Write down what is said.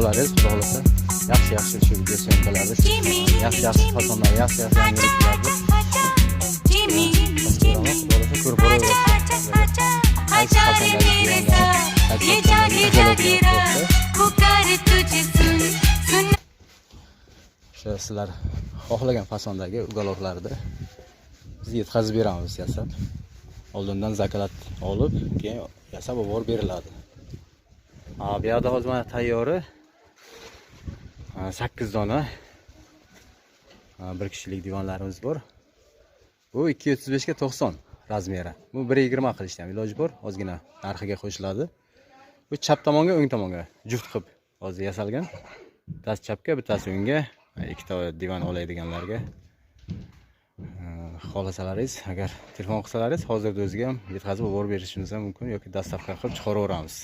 bo'laringiz, xudo xolasa. Yaxshi shu video syomkalarda, yaxshi fasonlar, yaxshi yangiliklarni ko'rib boraverasiz. Qaysi fasondagi o'sha sizlar xohlagan fasondagi uголокlarni biz yetkazib beramiz yasab. Oldindan zakolat olib, keyin yasab olib beriladi. Bu yerda hozir mana tayyori 8 dona bir kishilik divonlarimiz bor. Bu 235 ga 90 razmeri. Bu 120 qilishdi ham iloji bor, ozgina narxiga qo'shiladi. Bu chap tomonga, o'ng tomonga juft qilib hozir yasalgan. Bittasi chapga, bittasi o'ngga, ikkita divan oladiganlarga. Xohlasalaringiz, agar telefon qilsalaringiz, hozirda o'ziga ham yetkazib olib berishimiz ham mumkin yoki dastavka qilib chiqaraveramiz.